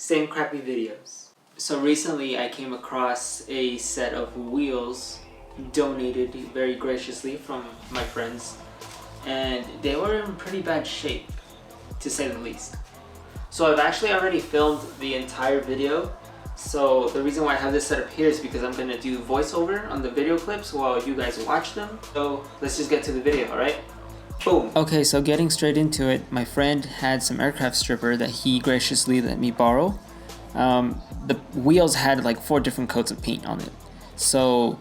same crappy videos. So recently I came across a set of wheels donated very graciously from my friends, and they were in pretty bad shape, to say the least. So I've actually already filmed the entire video. So the reason why I have this set up here is because I'm gonna do voiceover on the video clips while you guys watch them. So let's just get to the video, alright? Boom. Okay, so getting straight into it, my friend had some aircraft stripper that he graciously let me borrow. The wheels had like 4 different coats of paint on it. So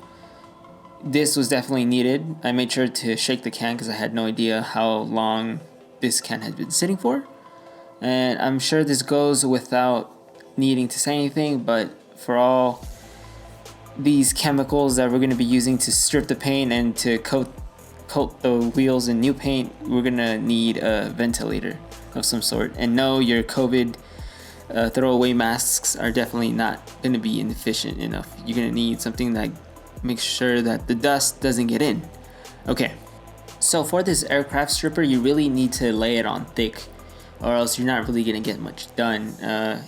this was definitely needed. I made sure to shake the can because I had no idea how long this can had been sitting for. And I'm sure this goes without needing to say anything, but for all these chemicals that we're going to be using to strip the paint and to coat the wheels in new paint, we're going to need a ventilator of some sort. And no, your COVID throwaway masks are definitely not going to be efficient enough. You're going to need something that makes sure that the dust doesn't get in. Okay, so for this aircraft stripper, you really need to lay it on thick, or else you're not really going to get much done.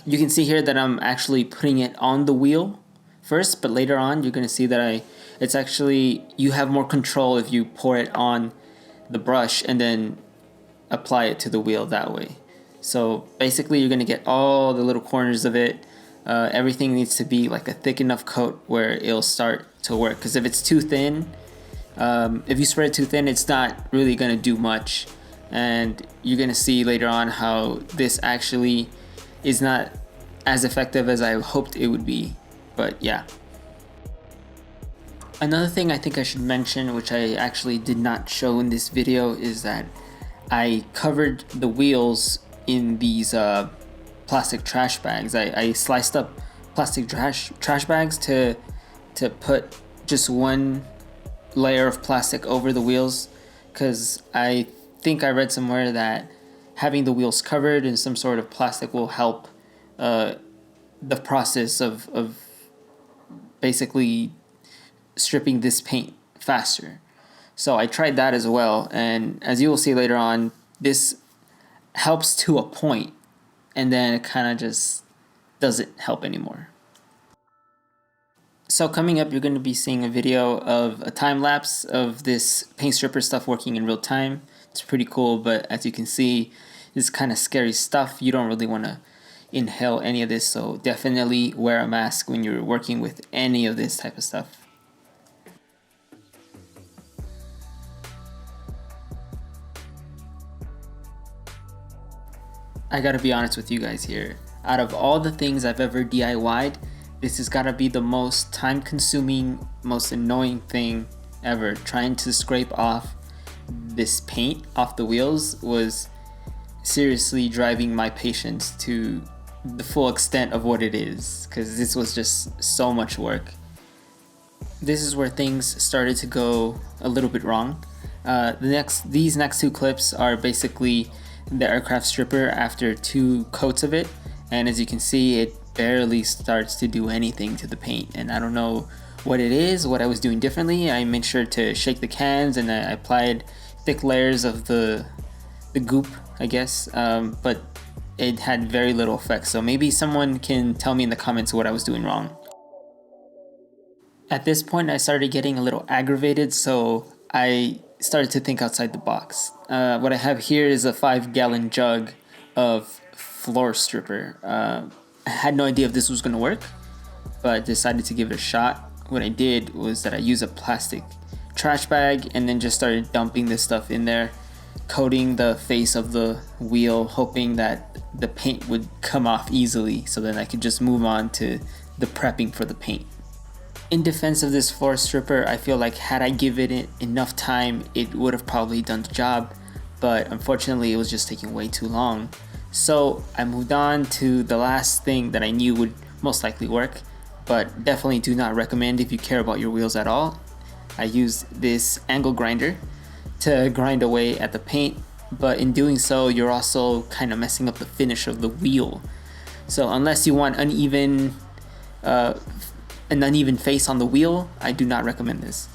You can see here that I'm actually putting it on the wheel first, but later on you're going to see that it's actually, you have more control if you pour it on the brush and then apply it to the wheel that way. So basically you're going to get all the little corners of it. Everything needs to be like a thick enough coat where it'll start to work, because if it's too thin, if you spread it too thin, it's not really going to do much. And you're going to see later on how this actually is not as effective as I hoped it would be. But yeah. Another thing I think I should mention, which I actually did not show in this video, is that I covered the wheels in these plastic trash bags. I sliced up plastic trash bags to put just one layer of plastic over the wheels, because I think I read somewhere that having the wheels covered in some sort of plastic will help the process of basically stripping this paint faster. So I tried that as well, and as you will see later on, this helps to a point, and then it kind of just doesn't help anymore. So coming up, you're going to be seeing a video of a time lapse of this paint stripper stuff working in real time. It's pretty cool, but as you can see, it's kind of scary stuff. You don't really want to inhale any of this, so definitely wear a mask when you're working with any of this type of stuff. I gotta be honest with you guys here. Out of all the things I've ever DIY'd, this has gotta be the most time-consuming, most annoying thing ever. Trying to scrape off this paint off the wheels was seriously driving my patience to the full extent of what it is, because this was just so much work. This is where things started to go a little bit wrong. These next 2 clips are basically the aircraft stripper after 2 coats of it, and as you can see, it barely starts to do anything to the paint, and I don't know what it is, what I was doing differently. I made sure to shake the cans, and I applied thick layers of the goop, I guess, but it had very little effect. So maybe someone can tell me in the comments what I was doing wrong. At this point, I started getting a little aggravated, so I started to think outside the box. What I have here is a 5-gallon jug of floor stripper. I had no idea if this was going to work, but decided to give it a shot. What I did was that I used a plastic trash bag and then just started dumping this stuff in there, coating the face of the wheel, hoping that the paint would come off easily so then I could just move on to the prepping for the paint. In defense of this floor stripper, I feel like had I given it enough time, it would have probably done the job, but unfortunately it was just taking way too long. So I moved on to the last thing that I knew would most likely work, but definitely do not recommend if you care about your wheels at all. I used this angle grinder to grind away at the paint, but in doing so, you're also kind of messing up the finish of the wheel. So unless you want an uneven face on the wheel, I do not recommend this.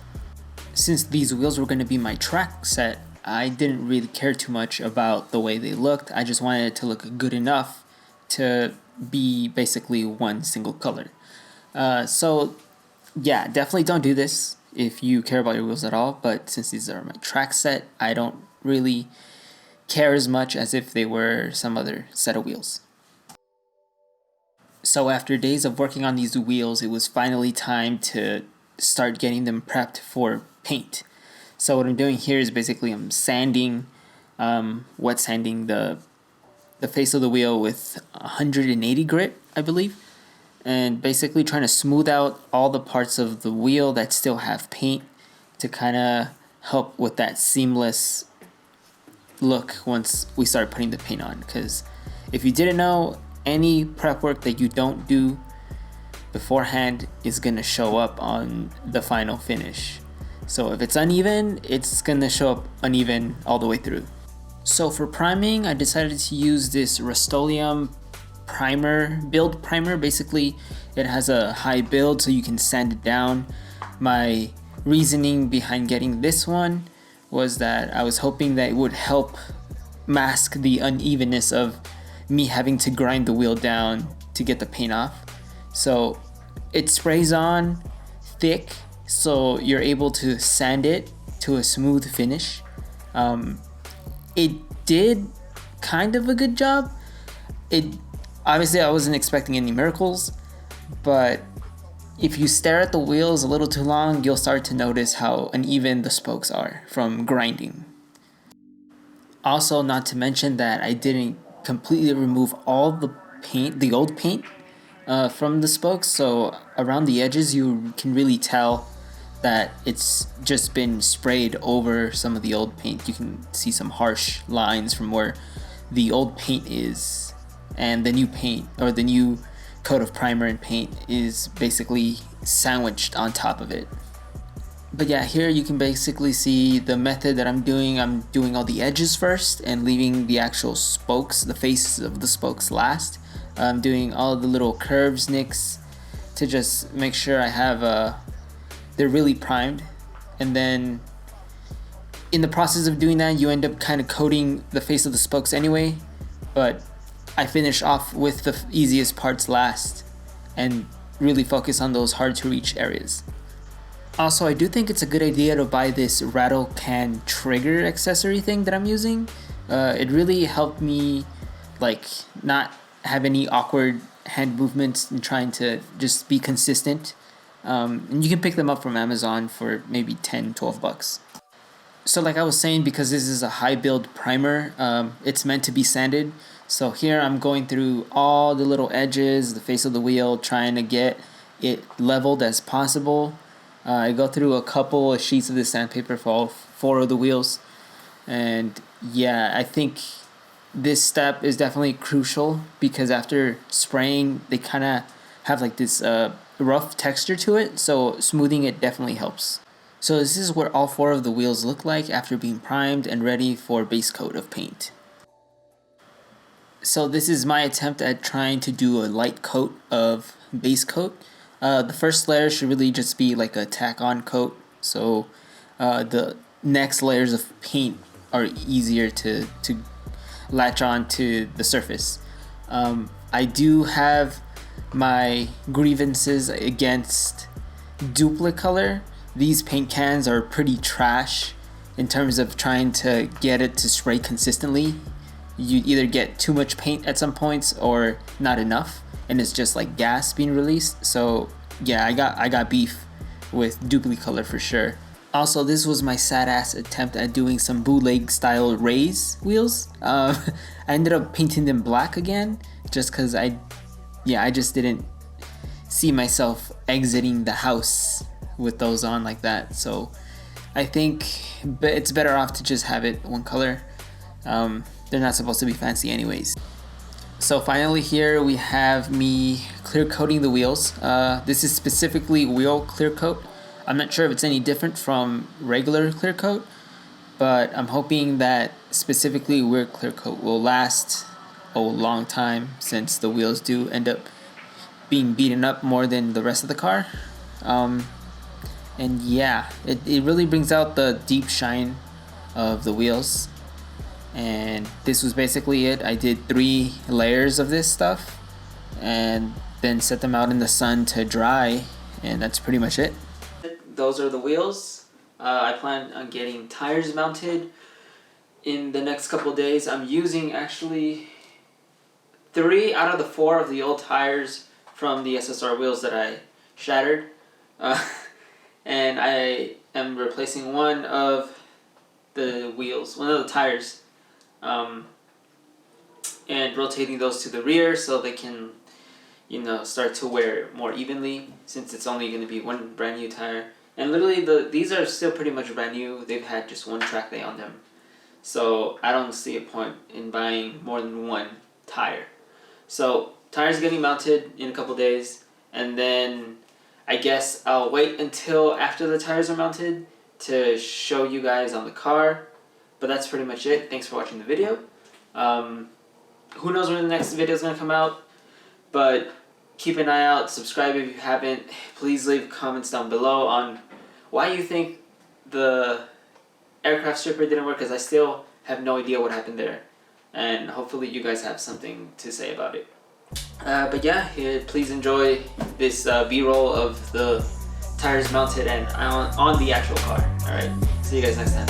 Since these wheels were going to be my track set, I didn't really care too much about the way they looked. I just wanted it to look good enough to be basically one single color. So yeah, definitely don't do this if you care about your wheels at all, but since these are my track set, I don't really care as much as if they were some other set of wheels. So after days of working on these wheels, it was finally time to start getting them prepped for paint. So what I'm doing here is basically I'm sanding, wet sanding the face of the wheel with 180 grit, I believe, and basically trying to smooth out all the parts of the wheel that still have paint to kind of help with that seamless look once we start putting the paint on. Because if you didn't know, any prep work that you don't do beforehand is going to show up on the final finish. So if it's uneven, it's going to show up uneven all the way through. So for priming, I decided to use this Rust-Oleum build primer. Basically, it has a high build so you can sand it down. My reasoning behind getting this one was that I was hoping that it would help mask the unevenness of me having to grind the wheel down to get the paint off. So it sprays on thick, so you're able to sand it to a smooth finish. It did kind of a good job. Obviously I wasn't expecting any miracles, but if you stare at the wheels a little too long, you'll start to notice how uneven the spokes are from grinding. Also, not to mention that I didn't completely remove all the paint, the old paint, from the spokes, so around the edges you can really tell that it's just been sprayed over some of the old paint. You can see some harsh lines from where the old paint is, and the new paint, or the new coat of primer and paint, is basically sandwiched on top of it. But yeah, here you can basically see the method that I'm doing. I'm doing all the edges first and leaving the actual spokes, the faces of the spokes, last. I'm doing all the little curves, nicks, to just make sure I have they're really primed. And then in the process of doing that, you end up kind of coating the face of the spokes anyway, but I finish off with the easiest parts last and really focus on those hard to reach areas. Also, I do think it's a good idea to buy this rattle can trigger accessory thing that I'm using. It really helped me not have any awkward hand movements and trying to just be consistent. And you can pick them up from Amazon for maybe $10-12. So like I was saying, because this is a high build primer, it's meant to be sanded. So here I'm going through all the little edges, the face of the wheel, trying to get it leveled as possible. I go through a couple of sheets of this sandpaper for all 4 of the wheels. And yeah, I think this step is definitely crucial because after spraying, they kind of have like this rough texture to it. So smoothing it definitely helps. So this is what all 4 of the wheels look like after being primed and ready for base coat of paint. So this is my attempt at trying to do a light coat of base coat. The first layer should really just be like a tack-on coat, so the next layers of paint are easier to latch on to the surface. I do have my grievances against Duplicolor. These paint cans are pretty trash in terms of trying to get it to spray consistently. You either get too much paint at some points or not enough, and it's just like gas being released. So yeah, I got beef with Duplicolor for sure. Also, this was my sad ass attempt at doing some bootleg style raise wheels. I ended up painting them black again just because I just didn't see myself exiting the house with those on like that. So I think it's better off to just have it one color. They're not supposed to be fancy anyways. So finally here we have me clear coating the wheels. This is specifically wheel clear coat. I'm not sure if it's any different from regular clear coat, but I'm hoping that specifically wheel clear coat will last a long time since the wheels do end up being beaten up more than the rest of the car. And yeah, it really brings out the deep shine of the wheels. And this was basically it. I did 3 layers of this stuff, and then set them out in the sun to dry, and that's pretty much it. Those are the wheels. I plan on getting tires mounted in the next couple days. I'm using actually 3 out of the 4 of the old tires from the SSR wheels that I shattered. And I am replacing one of the wheels, one of the tires, and rotating those to the rear so they can, start to wear more evenly, since it's only going to be one brand new tire. And literally, these are still pretty much brand new. They've had just one track day on them. So I don't see a point in buying more than one tire. So tires getting mounted in a couple days, and then I guess I'll wait until after the tires are mounted to show you guys on the car. But that's pretty much it. Thanks for watching the video. Who knows when the next video is going to come out, but keep an eye out. Subscribe if you haven't. Please leave comments down below on why you think the aircraft stripper didn't work, because I still have no idea what happened there, and hopefully you guys have something to say about it. But yeah, please enjoy this B-roll of the tires mounted and on the actual car. Alright, see you guys next time.